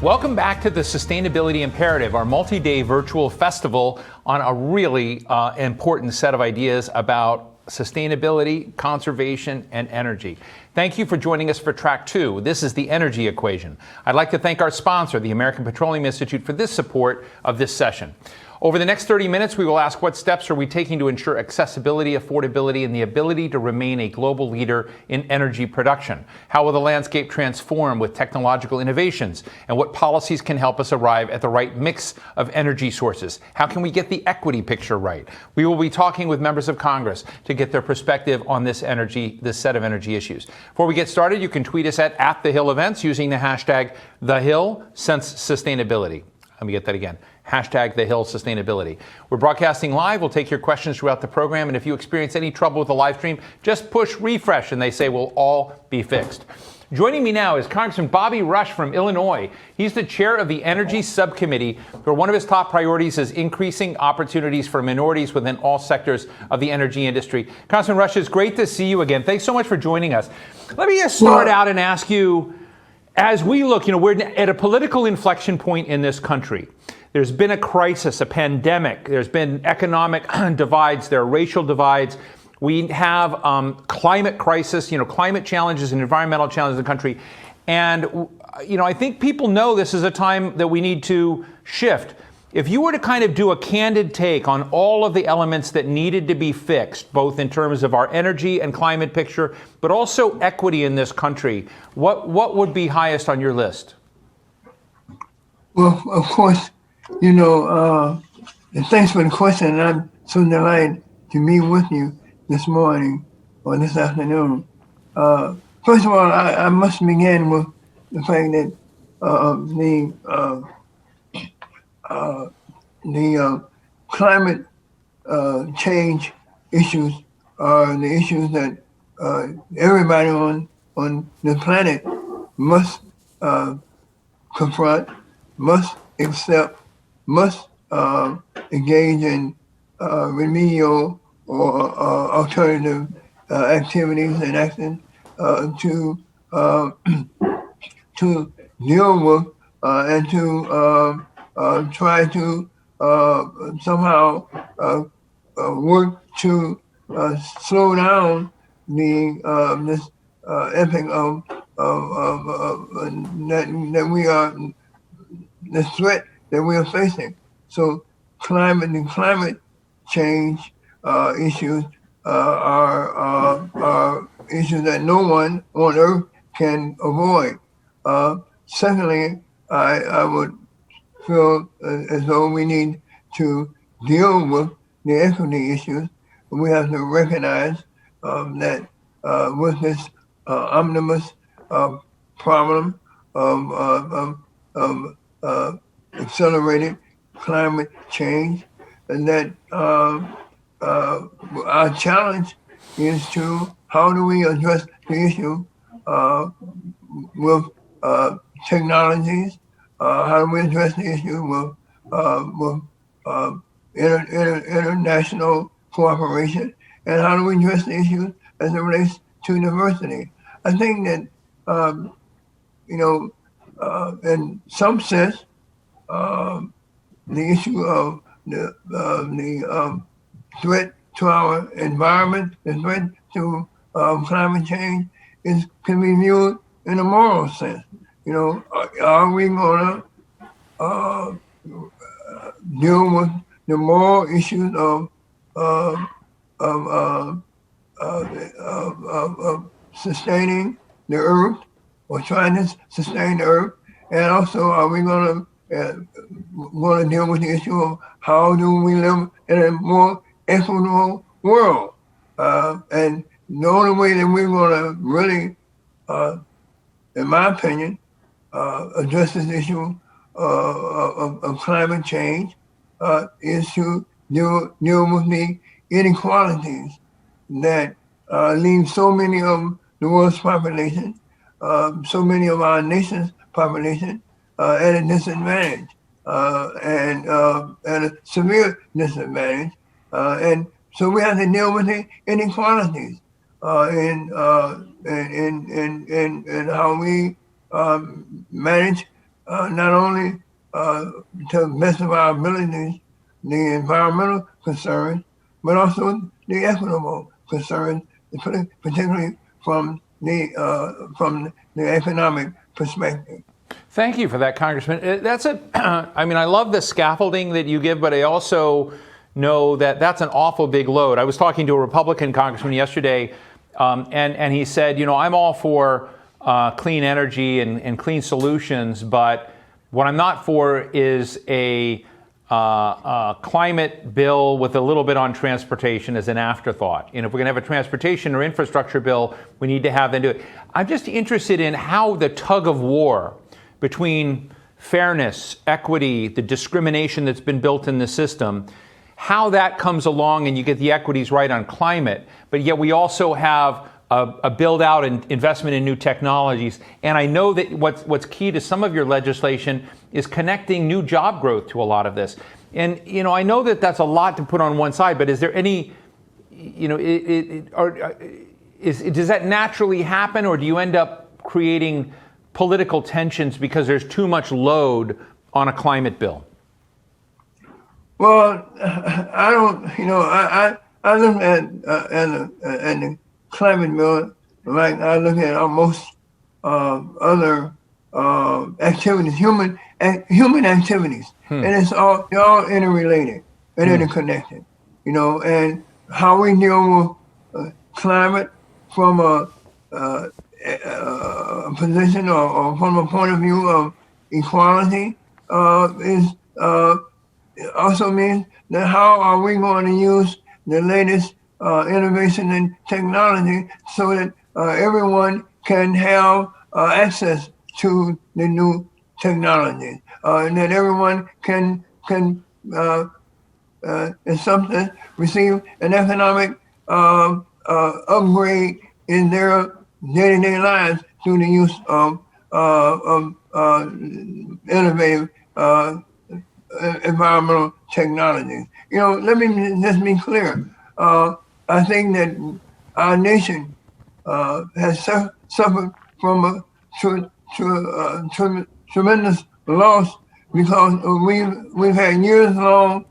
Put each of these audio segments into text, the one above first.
Welcome back to the Sustainability Imperative, our multi-day virtual festival on a really important set of ideas about sustainability, conservation, and energy. Thank you for joining us for track 2. This is the energy equation. I'd like to thank our sponsor, the American Petroleum Institute, for this support of this session. Over the next 30 minutes, we will ask what steps are we taking to ensure accessibility, affordability, and the ability to remain a global leader in energy production? How will the landscape transform with technological innovations? And what policies can help us arrive at the right mix of energy sources? How can we get the equity picture right? We will be talking with members of Congress to get their perspective on this set of energy issues. Before we get started, you can tweet us at @TheHillEvents using the hashtag #TheHillSenseSustainability. Let me get that again. Hashtag #TheHillSustainability. We're broadcasting live. We'll take your questions throughout the program. And if you experience any trouble with the live stream, just push refresh and they say we'll all be fixed. Joining me now is Congressman Bobby Rush from Illinois. He's the chair of the Energy Subcommittee, where one of his top priorities is increasing opportunities for minorities within all sectors of the energy industry. Congressman Rush, it's great to see you again. Thanks so much for joining us. Let me just start out and ask you, as we look, we're at a political inflection point in this country. There's been a crisis, a pandemic. There's been economic divides. There are racial divides. We have climate crisis, climate challenges and environmental challenges in the country. And, I think people know this is a time that we need to shift. If you were to kind of do a candid take on all of the elements that needed to be fixed, both in terms of our energy and climate picture, but also equity in this country, what would be highest on your list? Well, of course, and thanks for the question. And I'm so delighted to meet with you this morning or this afternoon. First of all, I must begin with the fact that the climate change issues are the issues that everybody on the planet must confront, must accept, must engage in remedial or alternative activities and action to deal with and to try to somehow work to slow down this epic of that we are, the threat that we are facing. So climate change issues are issues that no one on earth can avoid. Secondly, I would feel as though we need to deal with the equity issues. We have to recognize that with this omnibus problem of accelerated climate change, and that our challenge is to how do we address the issue with technologies, how do we address the issue with international cooperation, and how do we address the issue as it relates to diversity. I think that, in some sense, the issue of the threat to our environment, the threat to climate change can be viewed in a moral sense. Are we going to deal with the moral issues of sustaining the earth or trying to sustain the earth, and also are we going to deal with the issue of how do we live in a more equitable world? And the only way that we're going to really, in my opinion, address this issue of climate change is to deal with the inequalities that leave so many of the world's population, so many of our nation's population at a disadvantage, and at a severe disadvantage. And so we have to deal with the inequalities in how we manage not only to the best of our abilities, the environmental concerns, but also the equitable concerns, particularly from the economic perspective. Thank you for that, Congressman. I mean, I love the scaffolding that you give, but I also know that that's an awful big load. I was talking to a Republican congressman yesterday, and he said, I'm all for clean energy and clean solutions, but what I'm not for is a climate bill with a little bit on transportation as an afterthought. And if we're going to have a transportation or infrastructure bill, we need to have them do it. I'm just interested in how the tug of war between fairness, equity, the discrimination that's been built in the system, how that comes along and you get the equities right on climate, but yet we also have a build out and investment in new technologies. And I know that what's key to some of your legislation is connecting new job growth to a lot of this. And, I know that that's a lot to put on one side, but is there any, does that naturally happen, or do you end up creating political tensions because there's too much load on a climate bill? Well, I don't, I look at the climate bill like I look at most other activities, human activities, and they're all interrelated and interconnected, and how we deal with climate from a position or from a point of view of equality is also means that how are we going to use the latest innovation and technology so that everyone can have access to the new technology, and that everyone can in some sense receive an economic upgrade in their day-to-day lives through the use of innovative environmental technologies. Let me just be clear. I think that our nation has suffered from a tremendous loss because we've had years long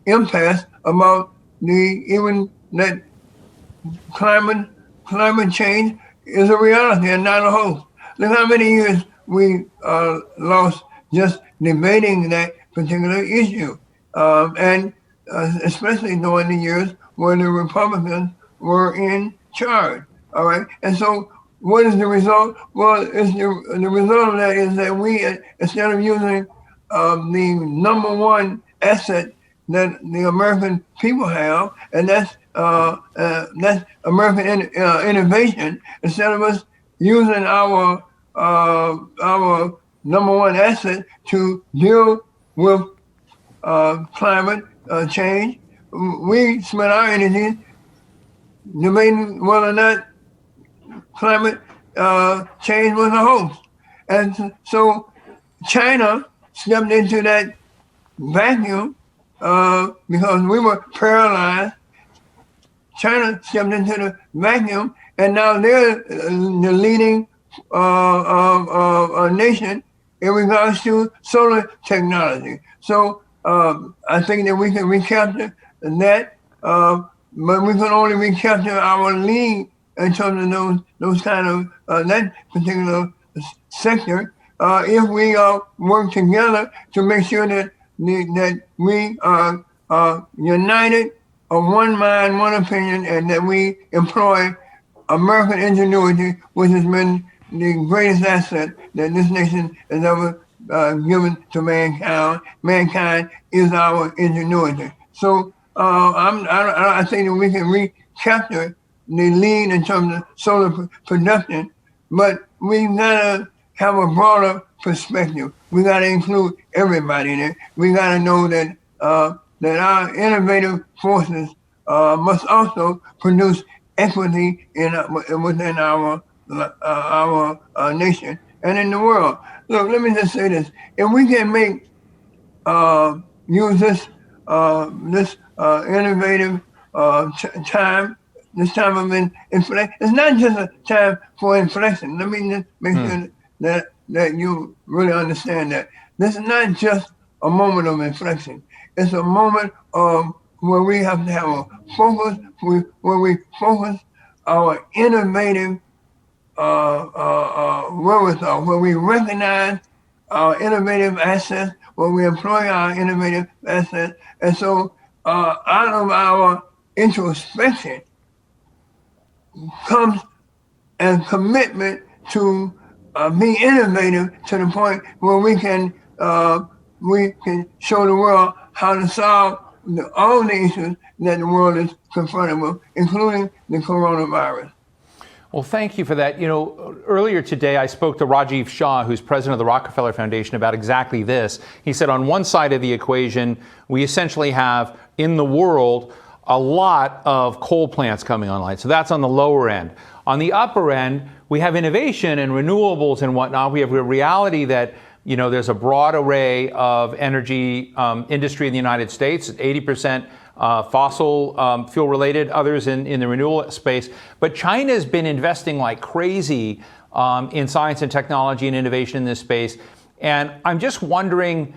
impasse about even that climate change is a reality and not a hoax. Look how many years we lost just debating that particular issue, and especially during the years when the Republicans were in charge. All right, and so what is the result? Well, the result of that is that we, instead of using the number one asset that the American people have, and that's American innovation, instead of us using our number one asset to deal with climate change, we spend our energy debating whether or not climate change was a hoax. And so China stepped into that vacuum because we were paralyzed. China stepped into the vacuum, and now they're the leading nation in regards to solar technology. So I think that we can recapture that, but we can only recapture our lead in terms of those kind of that particular sector if we work together to make sure that we are united of one mind, one opinion, and that we employ American ingenuity, which has been the greatest asset that this nation has ever given to mankind. Mankind is our ingenuity. So I think that we can recapture the lead in terms of solar production, but we gotta have a broader perspective. We gotta include everybody in it. We gotta know that that our innovative forces must also produce equity within our nation and in the world. Look, let me just say this: if we can make use this innovative time, this time of inflection, it's not just a time for inflection. Let me just make sure that that you really understand that this is not just a moment of inflection. It's a moment of where we have to have a focus, where we focus our innovative wherewithal, where we recognize our innovative assets, where we employ our innovative assets. And so out of our introspection comes a commitment to be innovative to the point where we can show the world how to solve all the issues that the world is confronted with, including the coronavirus. Well, thank you for that. You know, earlier today I spoke to Rajiv Shah, who's president of the Rockefeller Foundation, about exactly this. He said on one side of the equation, we essentially have in the world a lot of coal plants coming online. So that's on the lower end. On the upper end, we have innovation and renewables and whatnot. We have a reality that, you know, there's a broad array of energy industry in the United States, 80% fossil fuel related, others in the renewable space. But China's been investing like crazy in science and technology and innovation in this space. And I'm just wondering,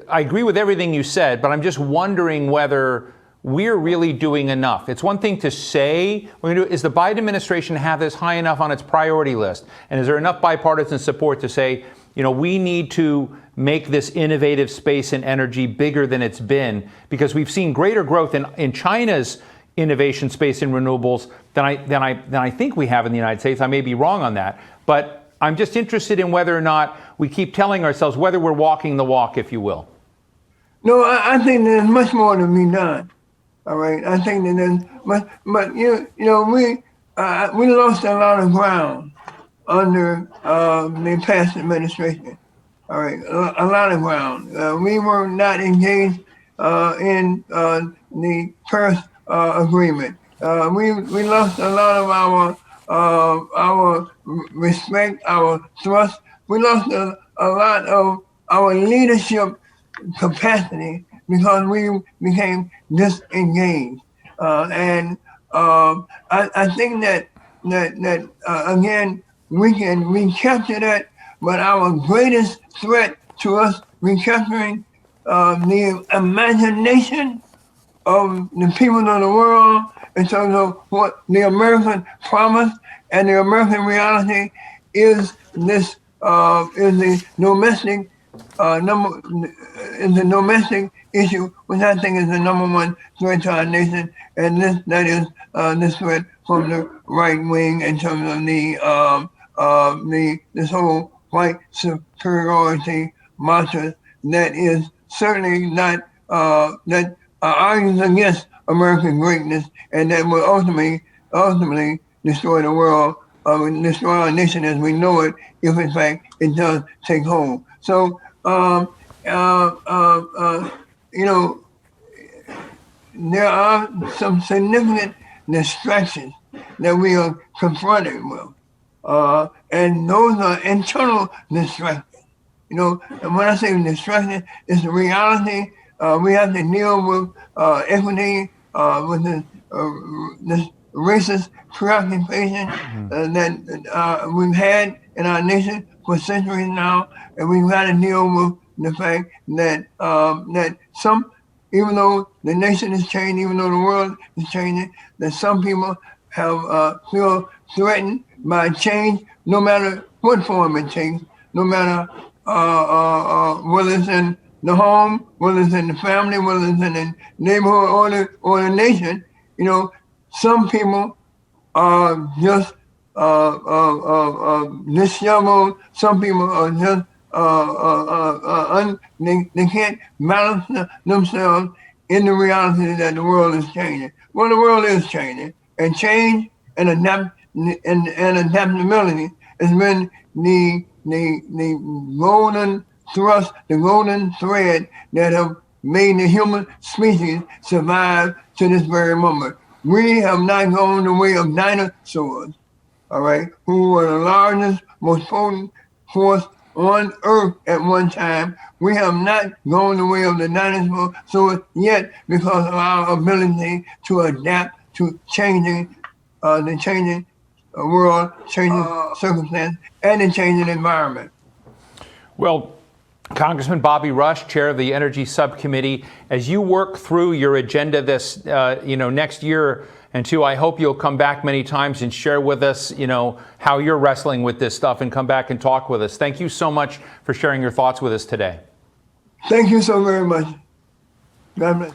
I agree with everything you said, but I'm just wondering whether we're really doing enough. It's one thing to say we're going to do. Is the Biden administration have this high enough on its priority list? And is there enough bipartisan support to say, you know, we need to make this innovative space and energy bigger than it's been, because we've seen greater growth in China's innovation space in renewables than I think we have in the United States. I may be wrong on that, but I'm just interested in whether or not we keep telling ourselves whether we're walking the walk, if you will. No, I think there's much more to be done. All right, I think that there's, but you know, we lost a lot of ground under the past administration. All right, a lot of ground. We were not engaged in the Paris Agreement. We lost a lot of our respect, our trust. We lost a lot of our leadership capacity because we became disengaged. And I think that again, we can recapture that, but our greatest threat to us recapturing the imagination of the people of the world in terms of what the American promise and the American reality is the domestic issue, which I think is the number one threat to our nation, and that is this threat from the right wing in terms of this whole white superiority mantra that is certainly not that argues against American greatness, and that will ultimately destroy the world, destroy our nation as we know it, if in fact it does take hold. So you know, there are some significant distractions that we are confronted with. And those are internal distractions. You know, and when I say distraction, it's the reality. We have to deal with equity, with this racist preoccupation that we've had in our nation for centuries now, and we've got to deal with the fact that even though the nation is changing, even though the world is changing, that some people have feel threatened by change, no matter what form it takes, no matter whether it's in the home, whether it's in the family, whether it's in the neighborhood or the nation. You know, some people are just disheveled. Some people are just they can't balance themselves in the reality that the world is changing. Well, the world is changing, and change and adaptability has been the golden thrust, the golden thread that have made the human species survive to this very moment. We have not gone the way of dinosaurs, all right, who were the largest, most potent force on Earth at one time. We have not gone the way of the dinosaurs yet because of our ability to adapt to changing the changing world, changing circumstance, and the changing environment. Well, Congressman Bobby Rush, chair of the Energy Subcommittee, as you work through your agenda this, next year and two, I hope you'll come back many times and share with us, how you're wrestling with this stuff and come back and talk with us. Thank you so much for sharing your thoughts with us today. Thank you so very much. God bless.